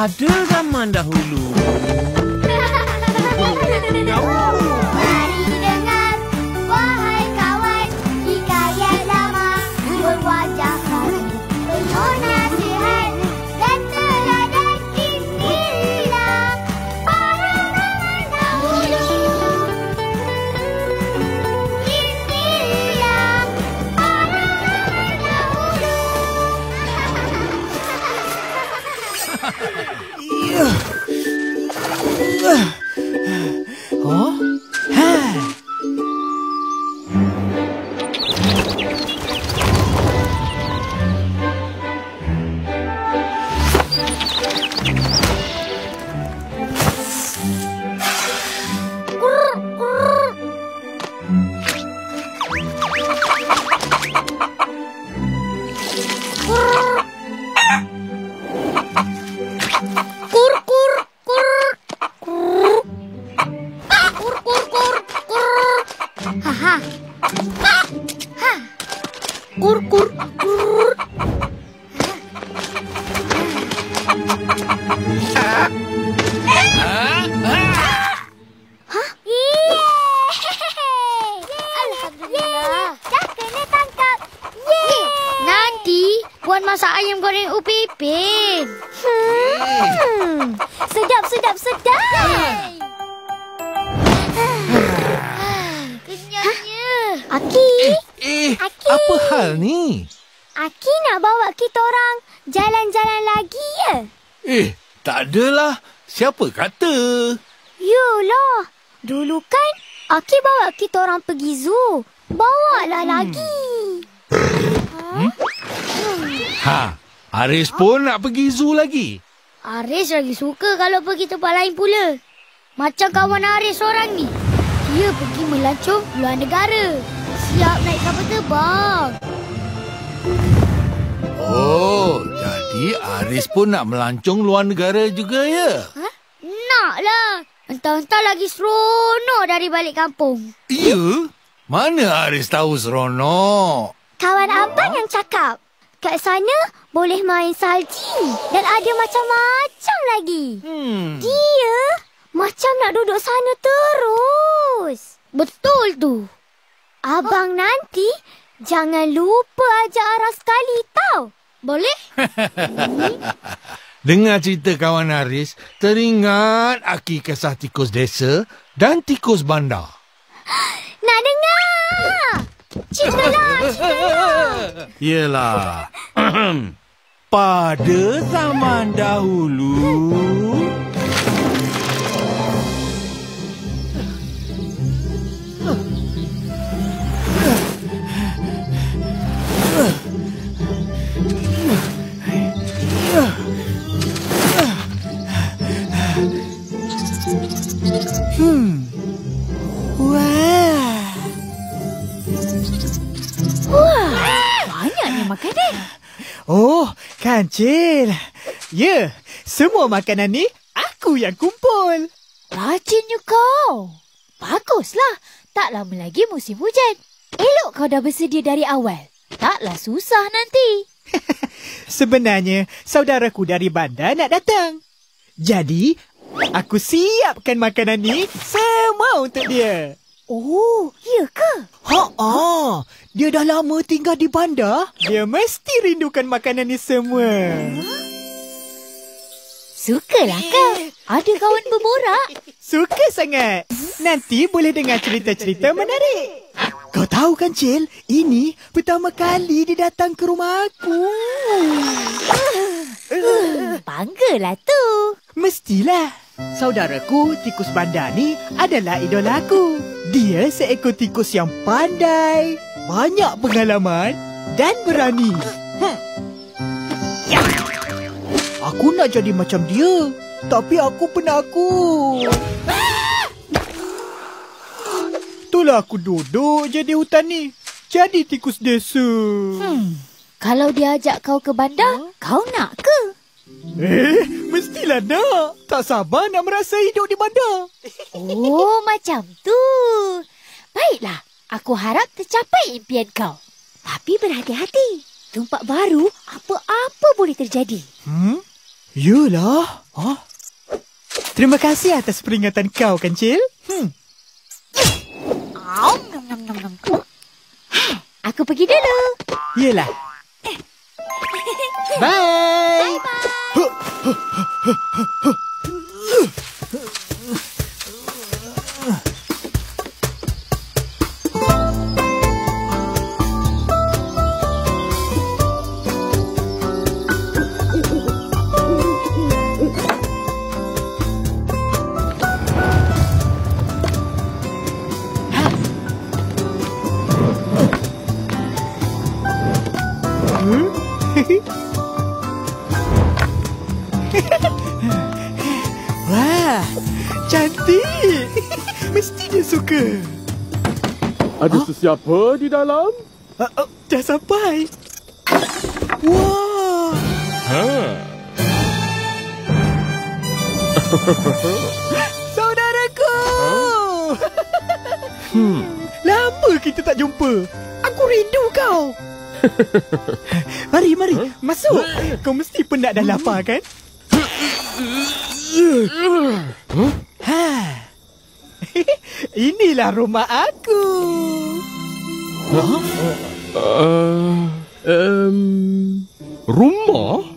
pada zaman dahulu. Mari dengar, wahai kawan, hikayat lama berwajah baru, penuh nasihat dan teladan. Inilah para zaman dahulu. Inilah para zaman dahulu. Oh? Ha. Kur kur kur kur. Kur kur kur kur. Ha ha. Ha. Kur kur kur. Hah? Yeay! Alhamdulillah. Dah kena tangkap. Yeay! Nanti Puan masak ayam goreng Upipin. Sedap, sedap, sedap. Kenyangnya. Aki. Aki. Apa hal ni? Aki nak bawa kita orang jalan-jalan lagi ya? Tak adalah. Siapa kata? Yolah. Dulu kan Aki bawa kita orang pergi zoo. Bawalah lagi. Aris pun nak pergi zoo lagi. Aris lagi suka kalau pergi tempat lain pula. Macam kawan Aris orang ni. Dia pergi melancong luar negara. Siap naik kapal terbang. Oh, jadi Aris pun nak melancong luar negara juga ya? Naklah. Entah-entah lagi seronok dari balik kampung. Ya? Mana Aris tahu seronok? Kawan abang yang cakap. Kat sana boleh main salji dan ada macam-macam lagi. Dia macam nak duduk sana terus. Betul tu. Abang nanti jangan lupa ajak Aras sekali tau. Boleh? Dengar cerita kawan Aris, teringat Aki kisah tikus desa dan tikus bandar. Nak dengar? Ceritalah, ceritalah. Yelah. Pada zaman dahulu... Wah, banyaknya makanan. Oh, kancil. Ya, semua makanan ni aku yang kumpul. Rajinnya kau. Baguslah. Tak lama lagi musim hujan. Elok kau dah bersedia dari awal. Taklah susah nanti. Sebenarnya, saudaraku dari bandar nak datang. Jadi, aku siapkan makanan ni semua untuk dia. Oh, ya ke? Dia dah lama tinggal di bandar. Dia mesti rindukan makanan ni semua. Sukalah kau. Ada kawan berborak. Suka sangat. Nanti boleh dengar cerita-cerita menarik. Kau tahu kan, Cil? Ini pertama kali dia datang ke rumah aku. Banggalah tu. Mestilah. Saudaraku, tikus bandar ni adalah idola aku. Dia seekor tikus yang pandai, banyak pengalaman dan berani. Aku nak jadi macam dia, tapi aku penakut. Itulah aku duduk je di hutan ni. Jadi tikus desa. Kalau dia ajak kau ke bandar, kau nak ke? Mestilah nak. Tak sabar nak merasa hidup di bandar. Oh, macam tu. Baiklah, aku harap tercapai impian kau. Tapi berhati-hati. Tempat baru, apa-apa boleh terjadi. Yalah. Oh? Terima kasih atas peringatan kau, Kancil. Aku pergi dulu. Yelah. Bye. Wah, cantik. Mesti dia suka. Ada sesiapa di dalam? Dah sampai. Wah. Saudaraku. Lama kita tak jumpa. Aku rindu kau. Mari, masuk. Kau mesti penat dah lapar, kan? Inilah rumah aku. Rumah?